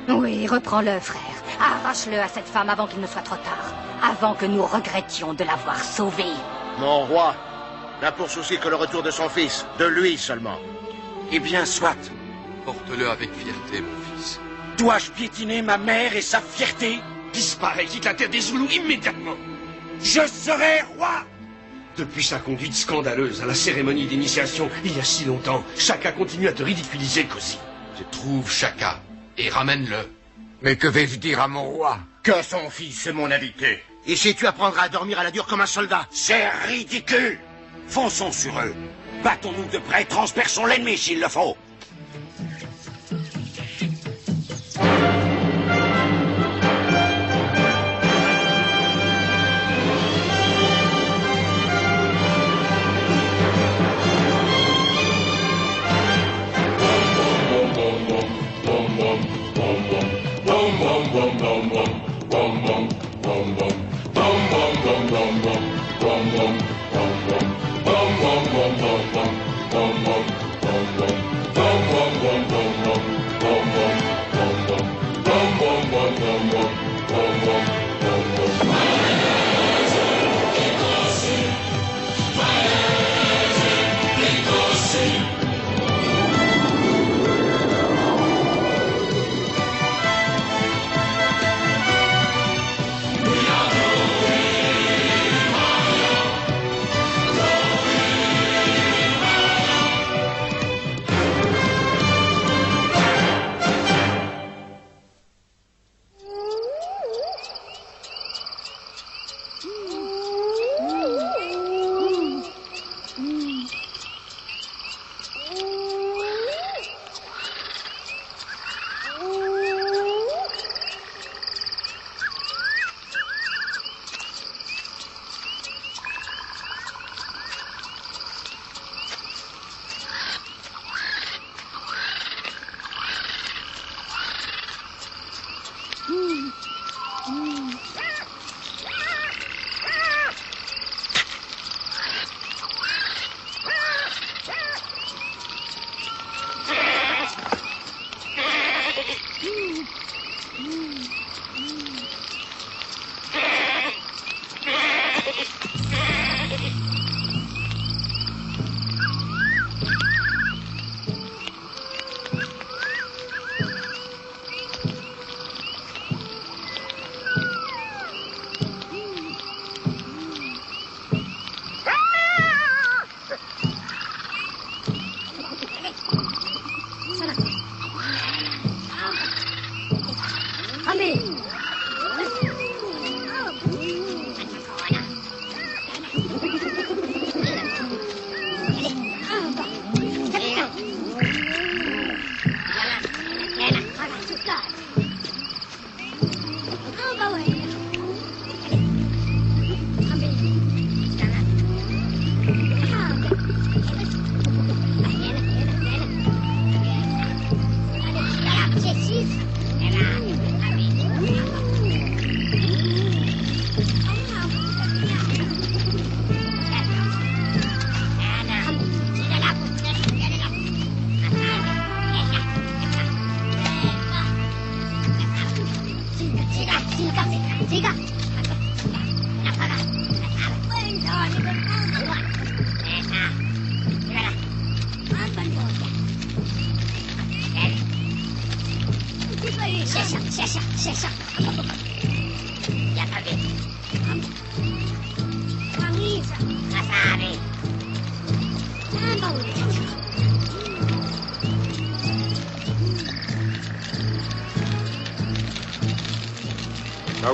Oui, reprends-le, frère. Arrache-le à cette femme avant qu'il ne soit trop tard. Avant que nous regrettions de l'avoir sauvé. Mon roi n'a pour souci que le retour de son fils. De lui seulement. Eh bien, soit. Porte-le avec fierté, mon fils. Dois-je piétiner ma mère et sa fierté? Disparais, quitte la terre des Zoulous immédiatement. Je serai roi! Depuis sa conduite scandaleuse à la cérémonie d'initiation, il y a si longtemps, Shaka continue à te ridiculiser, Kosi. Trouve Shaka et ramène-le. Mais que vais-je dire à mon roi? Que son fils est mon invité. Ici, tu apprendras à dormir à la dure comme un soldat. C'est ridicule! Fonçons sur eux. Battons-nous de près, transperçons l'ennemi s'il le faut.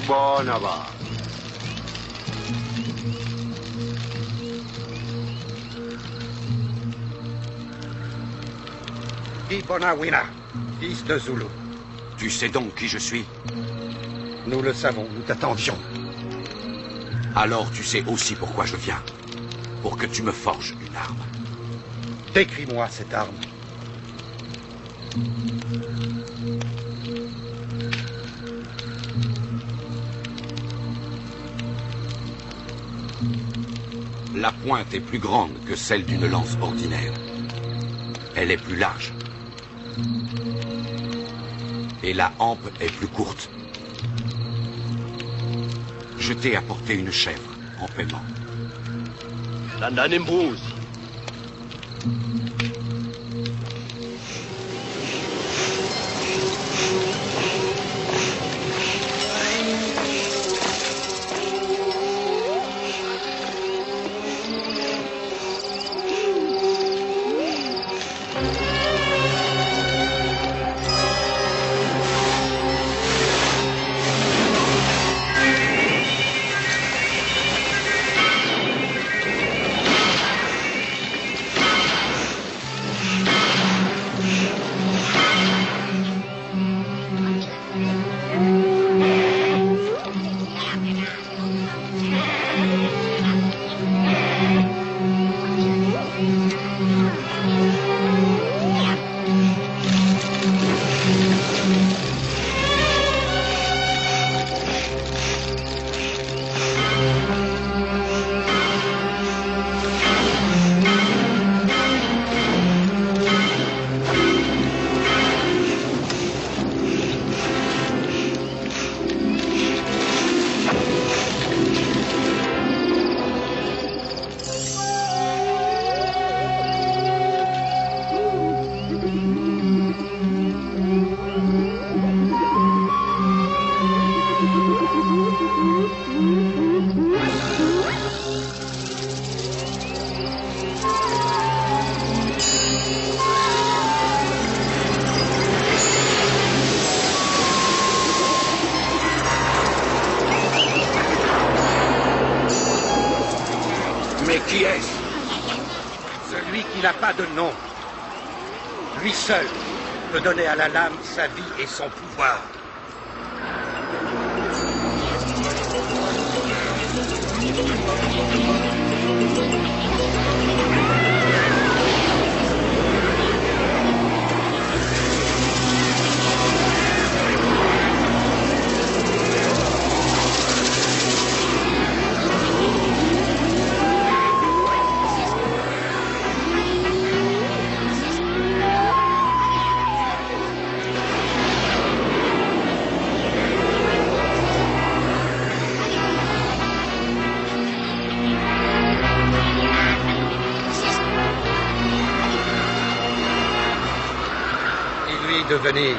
Bonava. Ibonawina, fils de Zulu. Tu sais donc qui je suis? Nous le savons, nous t'attendions. Alors tu sais aussi pourquoi je viens. Pour que tu me forges une arme. Décris-moi cette arme. La pointe est plus grande que celle d'une lance ordinaire. Elle est plus large. Et la hampe est plus courte. Je t'ai apporté une chèvre en paiement. Mais qui est-ce? Celui qui n'a pas de nom. Lui seul peut donner à la lame sa vie et son pouvoir. Devenir.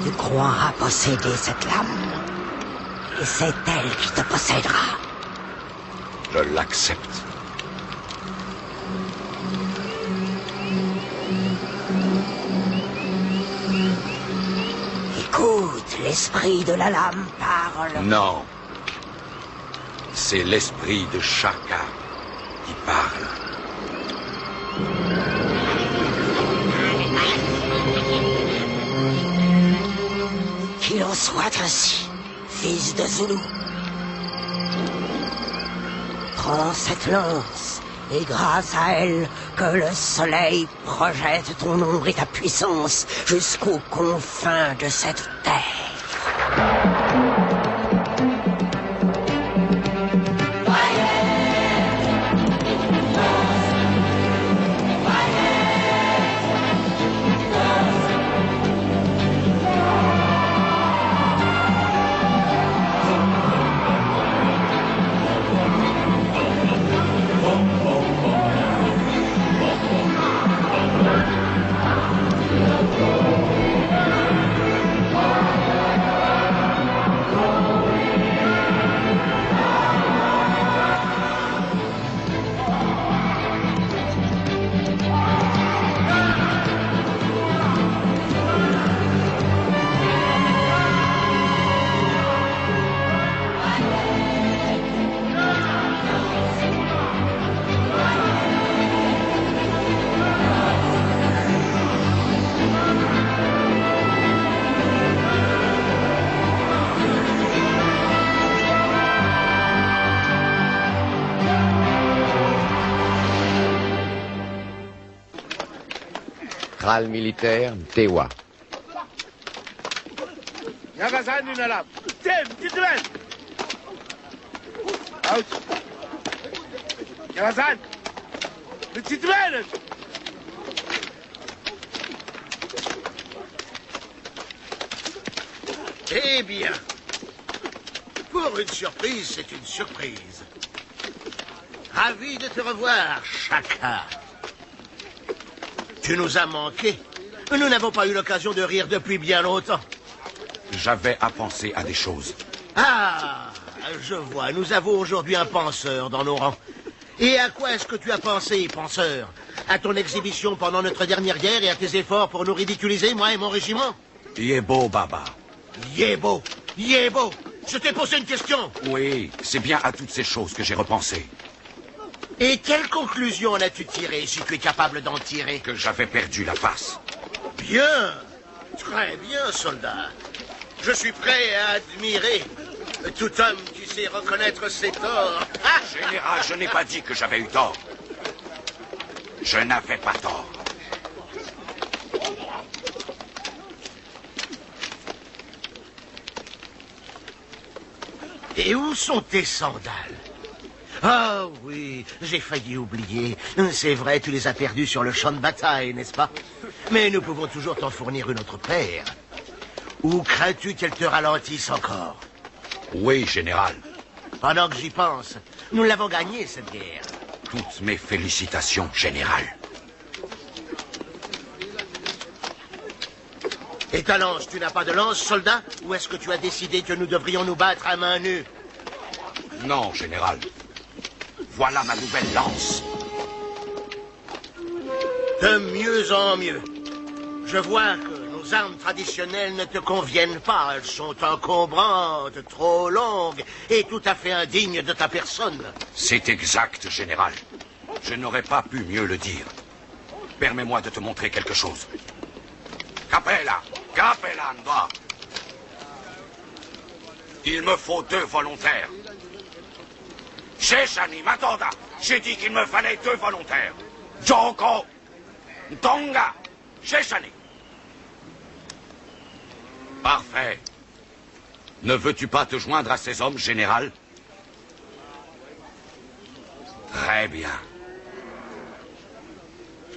Tu croiras posséder cette lame, et c'est elle qui te possédera. Je l'accepte. Écoute, l'esprit de la lame parle. Non. C'est l'esprit de Shaka qui parle. Qu'il en soit ainsi, fils de Zulu. Prends cette lance, et grâce à elle, que le soleil projette ton ombre et ta puissance jusqu'aux confins de cette terre. Kral militaire, Tewa. Yagazan une lame. Tim, Titouan. Out. Yagazan. Le Titouan. Eh bien, pour une surprise, c'est une surprise. Ravi de te revoir, Shaka. Tu nous as manqué. Nous n'avons pas eu l'occasion de rire depuis bien longtemps. J'avais à penser à des choses. Ah, je vois. Nous avons aujourd'hui un penseur dans nos rangs. Et à quoi est-ce que tu as pensé, penseur? À ton exhibition pendant notre dernière guerre et à tes efforts pour nous ridiculiser, moi et mon régiment? Yébo, Baba. Yébo, Yébo. Je t'ai posé une question. Oui, c'est bien à toutes ces choses que j'ai repensé. Et quelle conclusion en as-tu tiré, si tu es capable d'en tirer? Que j'avais perdu la face. Bien, très bien, soldat. Je suis prêt à admirer tout homme qui sait reconnaître ses torts. Ah! Général, je n'ai pas dit que j'avais eu tort. Je n'avais pas tort. Et où sont tes sandales? Ah oui, j'ai failli oublier. C'est vrai, tu les as perdues sur le champ de bataille, n'est-ce pas? Mais nous pouvons toujours t'en fournir une autre paire. Ou crains-tu qu'elle te ralentisse encore? Oui, général. Pendant que j'y pense, nous l'avons gagnée, cette guerre. Toutes mes félicitations, général. Et ta lance, tu n'as pas de lance, soldat? Ou est-ce que tu as décidé que nous devrions nous battre à main nue? Non, général. Voilà ma nouvelle lance. De mieux en mieux. Je vois que nos armes traditionnelles ne te conviennent pas. Elles sont encombrantes, trop longues et tout à fait indignes de ta personne. C'est exact, général. Je n'aurais pas pu mieux le dire. Permets-moi de te montrer quelque chose. Capella, Capellando. Il me faut 2 volontaires. Sheshani, Matonda, j'ai dit qu'il me fallait 2 volontaires. Joko, Tonga, Sheshani. Parfait. Ne veux-tu pas te joindre à ces hommes, général? Très bien.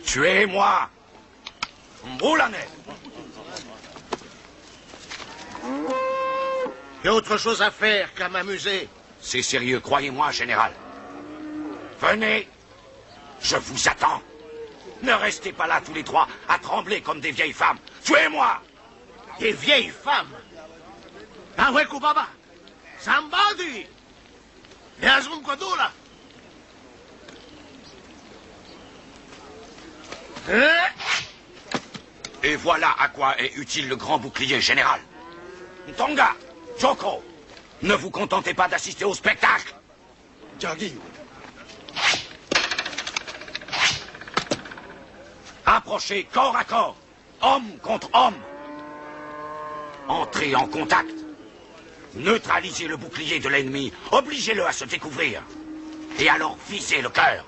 Tuez-moi. Mboulane. J'ai autre chose à faire qu'à m'amuser. C'est sérieux, croyez-moi, général. Venez. Je vous attends. Ne restez pas là tous les trois à trembler comme des vieilles femmes. Tuez-moi. Des vieilles femmes? Naweku Baba, Zambadi, Yazum Kodula. Et voilà à quoi est utile le grand bouclier, général. Tonga, Joko, ne vous contentez pas d'assister au spectacle. Jagi. Approchez corps à corps, homme contre homme. Entrez en contact. Neutralisez le bouclier de l'ennemi, obligez-le à se découvrir. Et alors visez le cœur.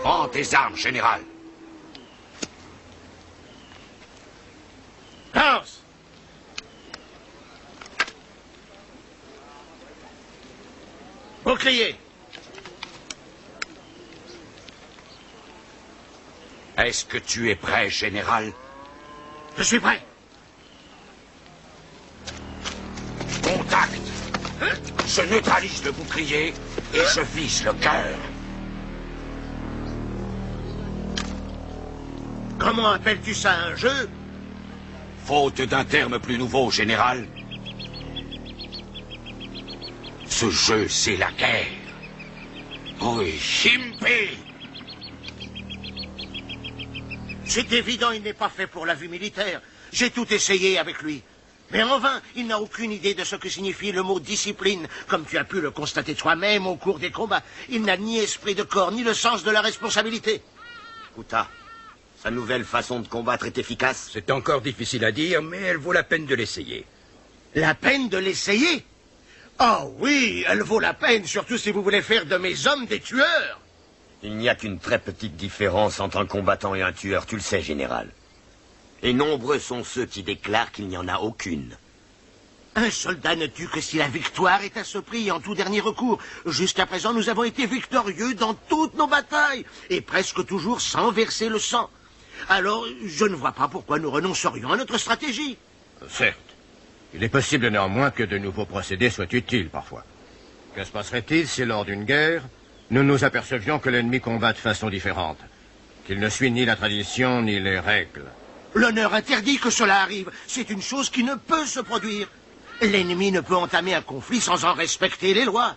Prends tes armes, général. Lance. Bouclier. Est-ce que tu es prêt, général? Je suis prêt. Contact. Je neutralise le bouclier et je vise le cœur. Comment appelles-tu ça, un jeu? Faute d'un terme plus nouveau, général. Ce jeu, c'est la guerre. Oui, Shimpi. C'est évident, il n'est pas fait pour la vue militaire. J'ai tout essayé avec lui. Mais en vain, il n'a aucune idée de ce que signifie le mot discipline, comme tu as pu le constater toi-même au cours des combats. Il n'a ni esprit de corps, ni le sens de la responsabilité. Kuta, sa nouvelle façon de combattre est efficace? C'est encore difficile à dire, mais elle vaut la peine de l'essayer. La peine de l'essayer? Oh oui, elle vaut la peine, surtout si vous voulez faire de mes hommes des tueurs. Il n'y a qu'une très petite différence entre un combattant et un tueur, tu le sais, général. Et nombreux sont ceux qui déclarent qu'il n'y en a aucune. Un soldat ne tue que si la victoire est à ce prix, en tout dernier recours. Jusqu'à présent, nous avons été victorieux dans toutes nos batailles, et presque toujours sans verser le sang. Alors, je ne vois pas pourquoi nous renoncerions à notre stratégie. Certes. Il est possible néanmoins que de nouveaux procédés soient utiles parfois. Que se passerait-il si, lors d'une guerre, nous nous apercevions que l'ennemi combat de façon différente, qu'il ne suit ni la tradition ni les règles? L'honneur interdit que cela arrive. C'est une chose qui ne peut se produire. L'ennemi ne peut entamer un conflit sans en respecter les lois.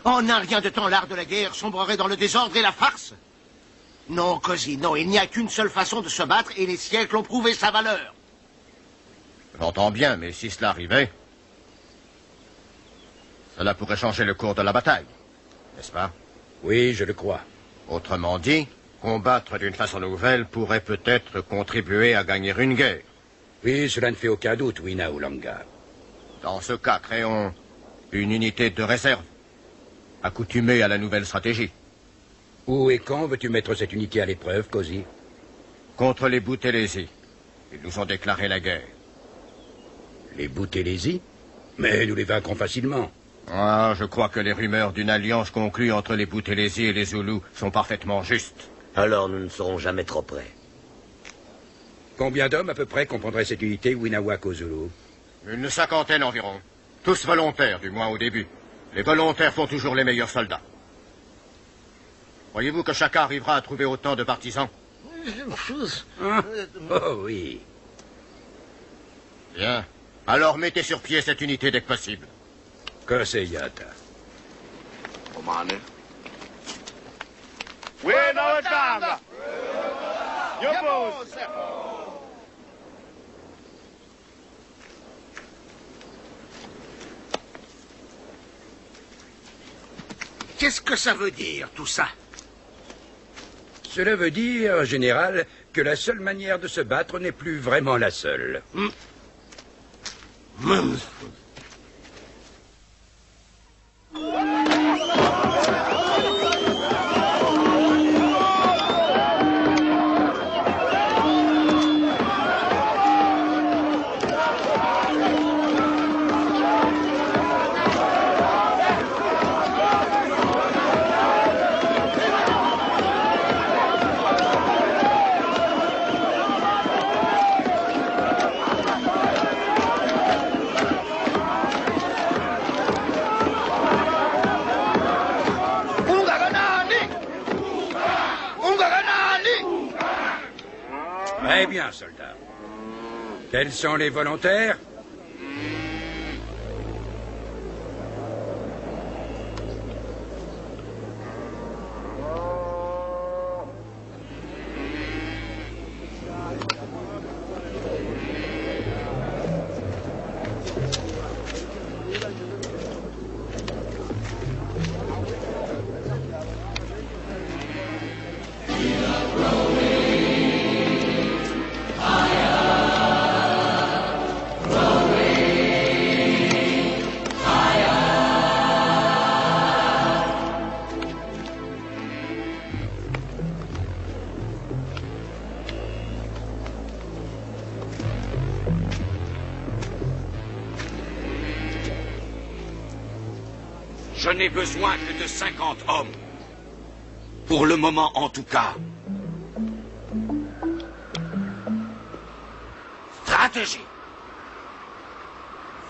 En un rien de temps, l'art de la guerre sombrerait dans le désordre et la farce. Non, Cozy, non, il n'y a qu'une seule façon de se battre et les siècles ont prouvé sa valeur. J'entends bien, mais si cela arrivait, cela pourrait changer le cours de la bataille, n'est-ce pas? Oui, je le crois. Autrement dit, combattre d'une façon nouvelle pourrait peut-être contribuer à gagner une guerre. Oui, cela ne fait aucun doute, Wina Oulanga. Dans ce cas, créons une unité de réserve, accoutumée à la nouvelle stratégie. Où et quand veux-tu mettre cette unité à l'épreuve, Cozy? Contre les Boutélési. Ils nous ont déclaré la guerre. Les Boutélési? Mais nous les vaincrons facilement. Ah, je crois que les rumeurs d'une alliance conclue entre les Boutélési et les Zoulous sont parfaitement justes. Alors nous ne serons jamais trop près. Combien d'hommes à peu près comprendrait cette unité Winawak aux Zoulous? Une cinquantaine environ. Tous volontaires, du moins au début. Les volontaires font toujours les meilleurs soldats. Croyez-vous que chacun arrivera à trouver autant de partisans? Oh oui. Bien. Alors mettez sur pied cette unité dès que possible. Koseyata. Qu'est-ce que ça veut dire, tout ça? Cela veut dire, général, que la seule manière de se battre n'est plus vraiment la seule. Très bien, soldats. Quels sont les volontaires? Je n'ai besoin que de 50 hommes. Pour le moment, en tout cas. Stratégie.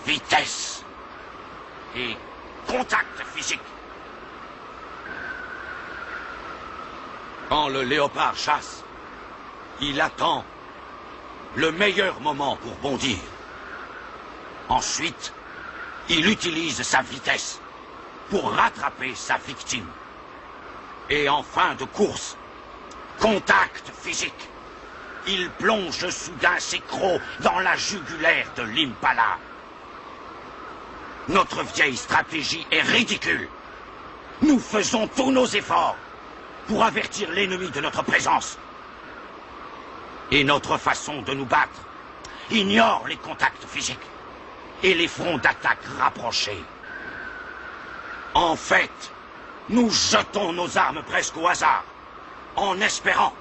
Vitesse. Et contact physique. Quand le léopard chasse, il attend le meilleur moment pour bondir. Ensuite, il utilise sa vitesse pour rattraper sa victime. Et en fin de course, contact physique. Il plonge soudain ses crocs dans la jugulaire de l'Impala. Notre vieille stratégie est ridicule. Nous faisons tous nos efforts pour avertir l'ennemi de notre présence. Et notre façon de nous battre ignore les contacts physiques et les fronts d'attaque rapprochés. En fait, nous jetons nos armes presque au hasard, en espérant